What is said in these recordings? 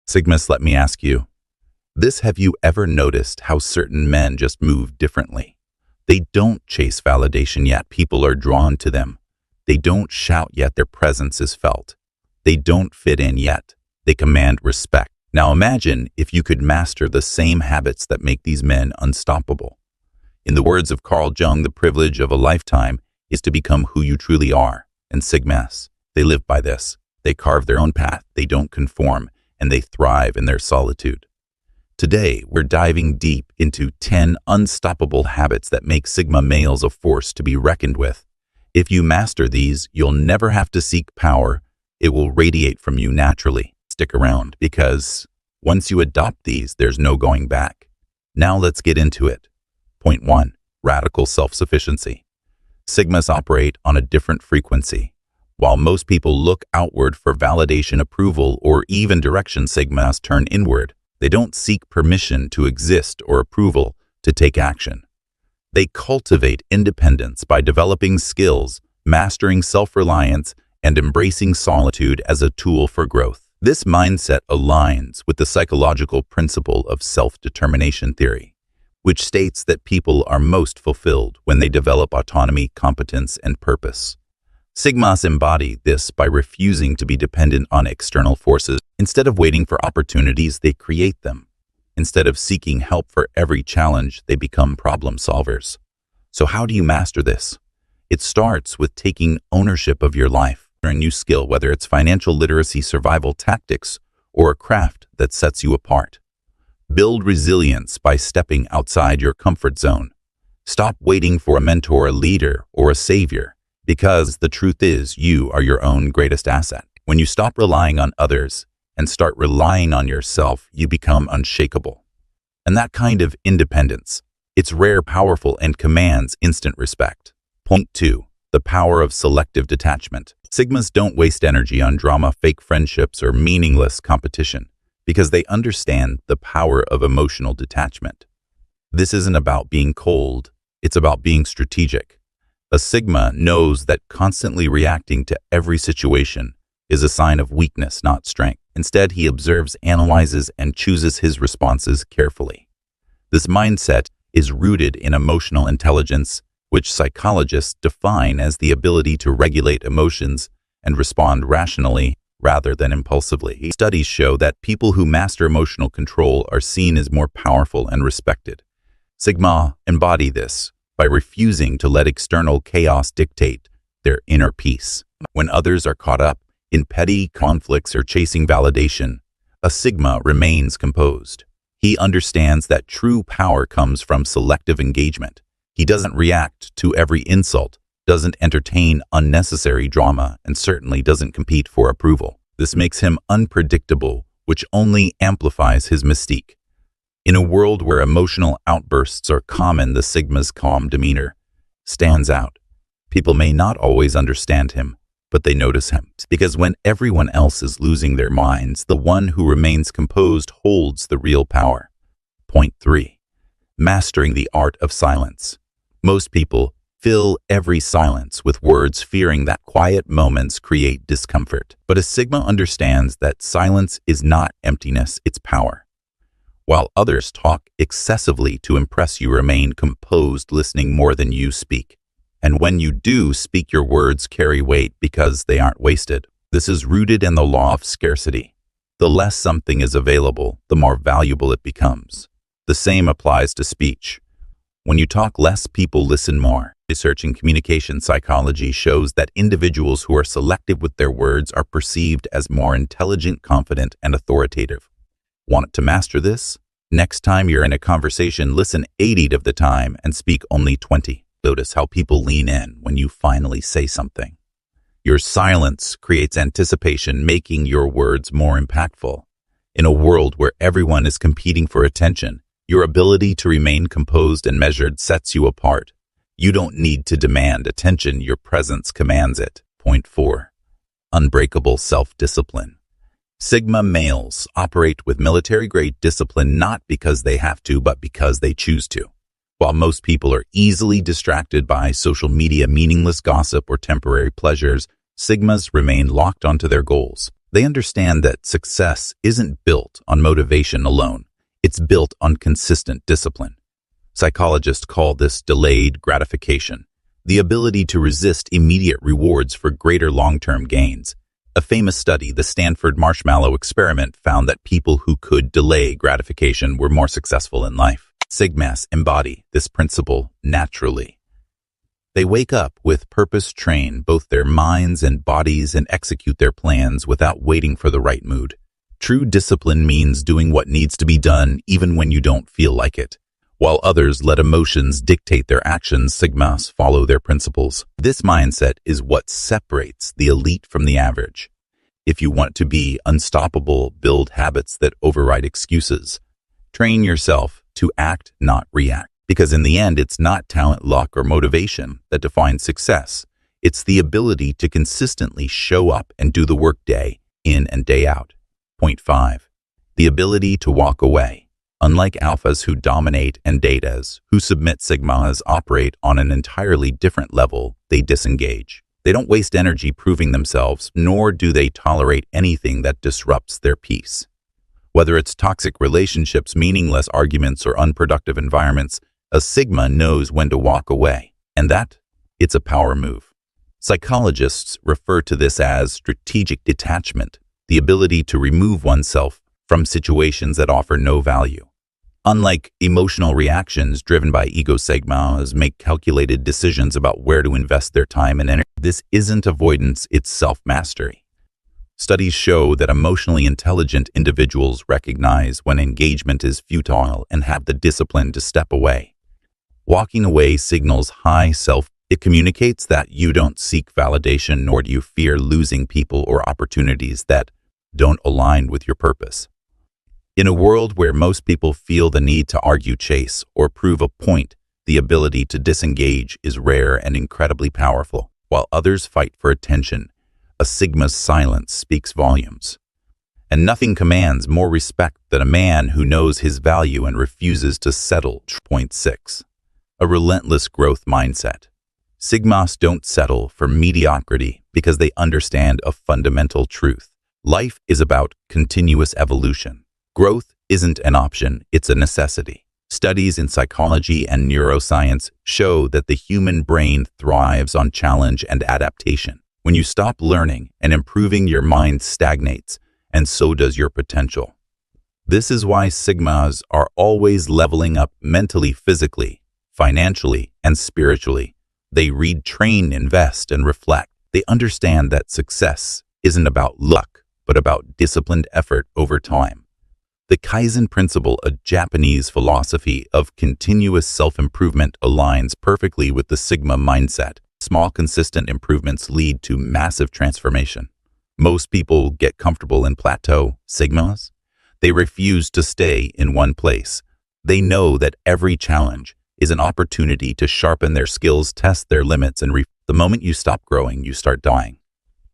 Sigmas, let me ask you this. Have you ever noticed how certain men just move differently? They don't chase validation yet people are drawn to them. They don't shout yet their presence is felt. They don't fit in yet they command respect. Now imagine if you could master the same habits that make these men unstoppable. In the words of Carl Jung, the privilege of a lifetime is to become who you truly are. And Sigmas, they live by this. They carve their own path, they don't conform, and they thrive in their solitude. Today, we're diving deep into 10 unstoppable habits that make Sigma males a force to be reckoned with. If you master these, you'll never have to seek power. It will radiate from you naturally. Stick around, because once you adopt these, there's no going back. Now let's get into it. Point 1. Radical self-sufficiency. Sigmas operate on a different frequency. While most people look outward for validation, approval, or even direction, Sigmas turn inward. They don't seek permission to exist or approval to take action. They cultivate independence by developing skills, mastering self-reliance, and embracing solitude as a tool for growth. This mindset aligns with the psychological principle of self-determination theory, which states that people are most fulfilled when they develop autonomy, competence, and purpose. Sigmas embody this by refusing to be dependent on external forces. Instead of waiting for opportunities, they create them. Instead of seeking help for every challenge, they become problem solvers. So how do you master this? It starts with taking ownership of your life. A new skill, whether it's financial literacy, survival tactics, or a craft that sets you apart. Build resilience by stepping outside your comfort zone. Stop waiting for a mentor, a leader, or a savior, because the truth is you are your own greatest asset. When you stop relying on others and start relying on yourself, you become unshakable. And that kind of independence, it's rare, powerful, and commands instant respect. Point 2. The power of selective detachment. Sigmas don't waste energy on drama, fake friendships, or meaningless competition because they understand the power of emotional detachment. This isn't about being cold, it's about being strategic. A Sigma knows that constantly reacting to every situation is a sign of weakness, not strength. Instead, he observes, analyzes, and chooses his responses carefully. This mindset is rooted in emotional intelligence, which psychologists define as the ability to regulate emotions and respond rationally rather than impulsively. Studies show that people who master emotional control are seen as more powerful and respected. Sigma embody this by refusing to let external chaos dictate their inner peace. When others are caught up in petty conflicts or chasing validation, a Sigma remains composed. He understands that true power comes from selective engagement. He doesn't react to every insult, doesn't entertain unnecessary drama, and certainly doesn't compete for approval. This makes him unpredictable, which only amplifies his mystique. In a world where emotional outbursts are common, the Sigma's calm demeanor stands out. People may not always understand him, but they notice him. Because when everyone else is losing their minds, the one who remains composed holds the real power. Point 3. Mastering the art of silence. Most people fill every silence with words, fearing that quiet moments create discomfort. But a Sigma understands that silence is not emptiness, it's power. While others talk excessively to impress, you remain composed, listening more than you speak. And when you do speak, your words carry weight because they aren't wasted. This is rooted in the law of scarcity. The less something is available, the more valuable it becomes. The same applies to speech. When you talk less, people listen more. Research in communication psychology shows that individuals who are selective with their words are perceived as more intelligent, confident, and authoritative. Want to master this? Next time you're in a conversation, listen 80% of the time and speak only 20%. Notice how people lean in when you finally say something. Your silence creates anticipation, making your words more impactful. In a world where everyone is competing for attention, your ability to remain composed and measured sets you apart. You don't need to demand attention, your presence commands it. Point 4. Unbreakable self-discipline. Sigma males operate with military-grade discipline not because they have to, but because they choose to. While most people are easily distracted by social media, meaningless gossip, or temporary pleasures, Sigmas remain locked onto their goals. They understand that success isn't built on motivation alone. It's built on consistent discipline. Psychologists call this delayed gratification, the ability to resist immediate rewards for greater long-term gains. A famous study, the Stanford Marshmallow Experiment, found that people who could delay gratification were more successful in life. Sigmas embody this principle naturally. They wake up with purpose, train both their minds and bodies, and execute their plans without waiting for the right mood. True discipline means doing what needs to be done even when you don't feel like it. While others let emotions dictate their actions, Sigmas follow their principles. This mindset is what separates the elite from the average. If you want to be unstoppable, build habits that override excuses. Train yourself to act, not react. Because in the end, it's not talent, luck, or motivation that defines success. It's the ability to consistently show up and do the work day in and day out. Point 5. The ability to walk away. Unlike alphas who dominate and betas who submit, Sigmas operate on an entirely different level. They disengage. They don't waste energy proving themselves, nor do they tolerate anything that disrupts their peace. Whether it's toxic relationships, meaningless arguments, or unproductive environments, a Sigma knows when to walk away, and it's a power move. Psychologists refer to this as strategic detachment, the ability to remove oneself from situations that offer no value. Unlike emotional reactions driven by ego, Sigmas make calculated decisions about where to invest their time and energy. This isn't avoidance, it's self-mastery. Studies show that emotionally intelligent individuals recognize when engagement is futile and have the discipline to step away. Walking away signals high self. It communicates that you don't seek validation, nor do you fear losing people or opportunities that don't align with your purpose. In a world where most people feel the need to argue, chase, or prove a point, the ability to disengage is rare and incredibly powerful. While others fight for attention, a Sigma's silence speaks volumes. And nothing commands more respect than a man who knows his value and refuses to settle. Point 6. A relentless growth mindset. Sigmas don't settle for mediocrity because they understand a fundamental truth. Life is about continuous evolution. Growth isn't an option, it's a necessity. Studies in psychology and neuroscience show that the human brain thrives on challenge and adaptation. When you stop learning and improving, your mind stagnates, and so does your potential. This is why Sigmas are always leveling up mentally, physically, financially, and spiritually. They read, train, invest, and reflect. They understand that success isn't about luck, but about disciplined effort over time. The Kaizen principle, a Japanese philosophy of continuous self-improvement, aligns perfectly with the Sigma mindset. Small, consistent improvements lead to massive transformation. Most people get comfortable in plateau. Sigmas, they refuse to stay in one place. They know that every challenge is an opportunity to sharpen their skills, test their limits, and the moment you stop growing, you start dying.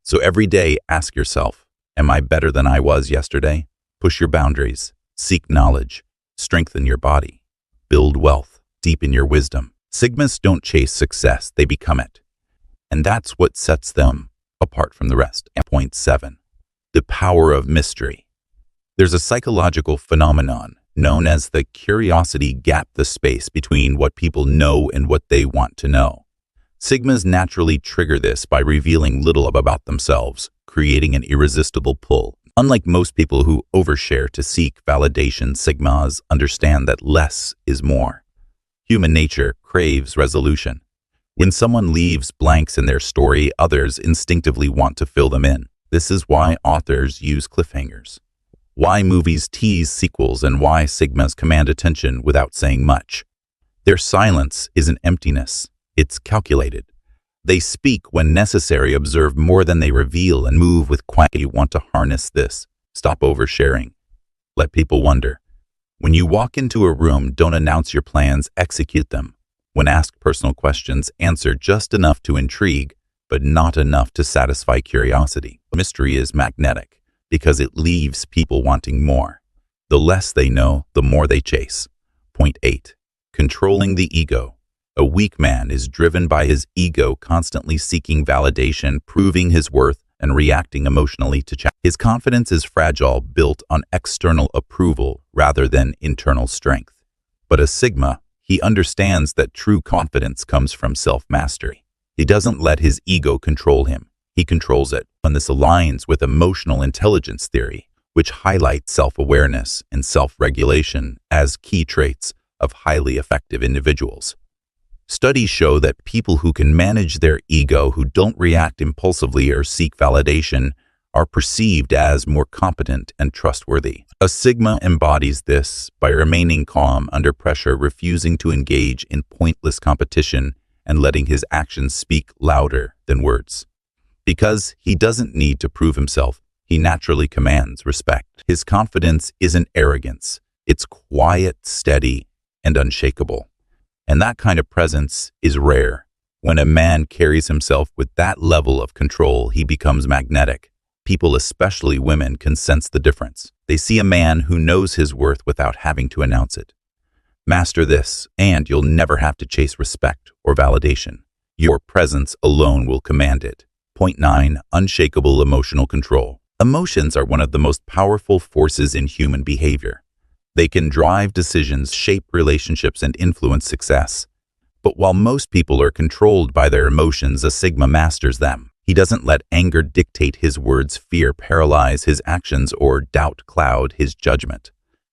So every day, ask yourself, am I better than I was yesterday? Push your boundaries, seek knowledge, strengthen your body, build wealth, deepen your wisdom. Sigmas don't chase success, they become it. And that's what sets them apart from the rest. Point 7. The power of mystery. There's a psychological phenomenon known as the curiosity gap, the space between what people know and what they want to know. Sigmas naturally trigger this by revealing little about themselves, creating an irresistible pull. Unlike most people who overshare to seek validation, Sigmas understand that less is more. Human nature craves resolution. When someone leaves blanks in their story, others instinctively want to fill them in. This is why authors use cliffhangers, why movies tease sequels, and why Sigmas command attention without saying much. Their silence isn't emptiness, it's calculated. They speak when necessary, observe more than they reveal, and move with quiet. You want to harness this. Stop oversharing. Let people wonder. When you walk into a room, don't announce your plans, execute them. When asked personal questions, answer just enough to intrigue, but not enough to satisfy curiosity. Mystery is magnetic because it leaves people wanting more. The less they know, the more they chase. Point 8. Controlling the ego. A weak man is driven by his ego, constantly seeking validation, proving his worth, and reacting emotionally to challenges. His confidence is fragile, built on external approval rather than internal strength. But a Sigma, he understands that true confidence comes from self-mastery. He doesn't let his ego control him. He controls it. And this aligns with emotional intelligence theory, which highlights self-awareness and self-regulation as key traits of highly effective individuals. Studies show that people who can manage their ego, who don't react impulsively or seek validation, are perceived as more competent and trustworthy. A Sigma embodies this by remaining calm under pressure, refusing to engage in pointless competition, and letting his actions speak louder than words. Because he doesn't need to prove himself, he naturally commands respect. His confidence isn't arrogance. It's quiet, steady, and unshakable. And that kind of presence is rare. When a man carries himself with that level of control, he becomes magnetic. People, especially women, can sense the difference. They see a man who knows his worth without having to announce it. Master this, and you'll never have to chase respect or validation. Your presence alone will command it. Point 9. Unshakable emotional control. Emotions are one of the most powerful forces in human behavior. They can drive decisions, shape relationships, and influence success. But while most people are controlled by their emotions, a Sigma masters them. He doesn't let anger dictate his words, fear paralyze his actions, or doubt cloud his judgment.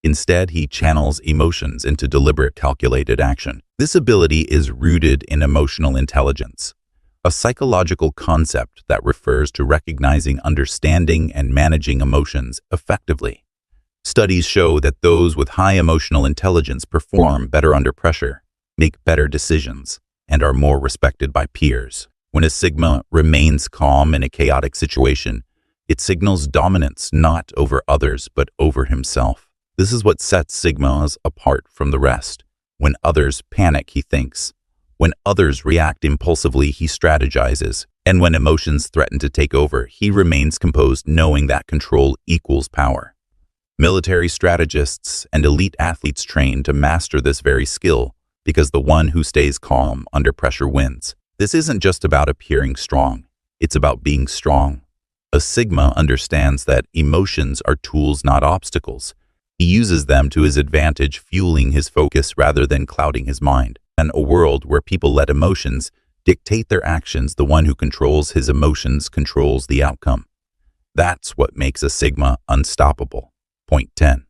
Instead, he channels emotions into deliberate, calculated action. This ability is rooted in emotional intelligence, a psychological concept that refers to recognizing, understanding, and managing emotions effectively. Studies show that those with high emotional intelligence perform better under pressure, make better decisions, and are more respected by peers. When a Sigma remains calm in a chaotic situation, it signals dominance not over others but over himself. This is what sets Sigmas apart from the rest. When others panic, he thinks. When others react impulsively, he strategizes. And when emotions threaten to take over, he remains composed, knowing that control equals power. Military strategists and elite athletes train to master this very skill, because the one who stays calm under pressure wins. This isn't just about appearing strong. It's about being strong. A Sigma understands that emotions are tools, not obstacles. He uses them to his advantage, fueling his focus rather than clouding his mind. In a world where people let emotions dictate their actions, the one who controls his emotions controls the outcome. That's what makes a Sigma unstoppable. Point 10.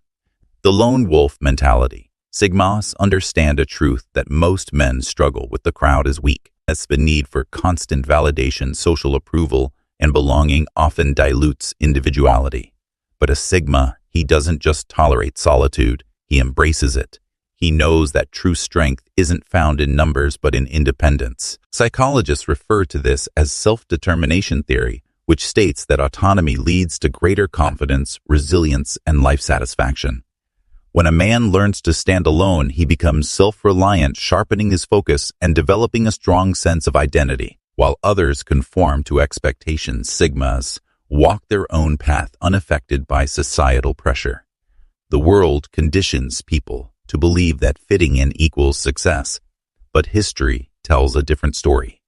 The lone wolf mentality. Sigmas understand a truth that most men struggle with: the crowd is weak. As the need for constant validation, social approval, and belonging often dilutes individuality. But a Sigma, he doesn't just tolerate solitude, he embraces it. He knows that true strength isn't found in numbers but in independence. Psychologists refer to this as self-determination theory, which states that autonomy leads to greater confidence, resilience, and life satisfaction. When a man learns to stand alone, he becomes self-reliant, sharpening his focus and developing a strong sense of identity. While others conform to expectations, Sigmas walk their own path unaffected by societal pressure. The world conditions people to believe that fitting in equals success, but history tells a different story.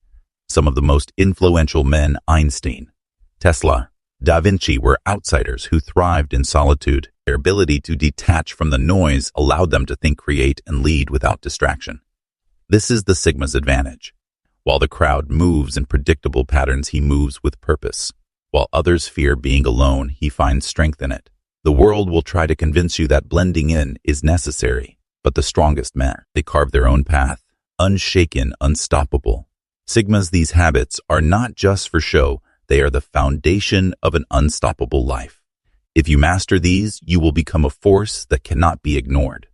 Some of the most influential men, Einstein, Tesla, Da Vinci, were outsiders who thrived in solitude. Their ability to detach from the noise allowed them to think, create, and lead without distraction. This is the Sigma's advantage. While the crowd moves in predictable patterns, he moves with purpose. While others fear being alone, he finds strength in it. The world will try to convince you that blending in is necessary, but the strongest men, they carve their own path, unshaken, unstoppable. Sigmas, these habits are not just for show, they are the foundation of an unstoppable life. If you master these, you will become a force that cannot be ignored.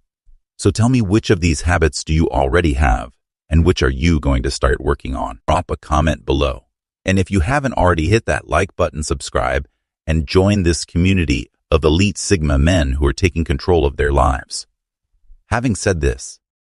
So tell me, which of these habits do you already have, and which are you going to start working on? Drop a comment below. And if you haven't already, hit that like button, subscribe, and join this community of elite Sigma men who are taking control of their lives. Having said this,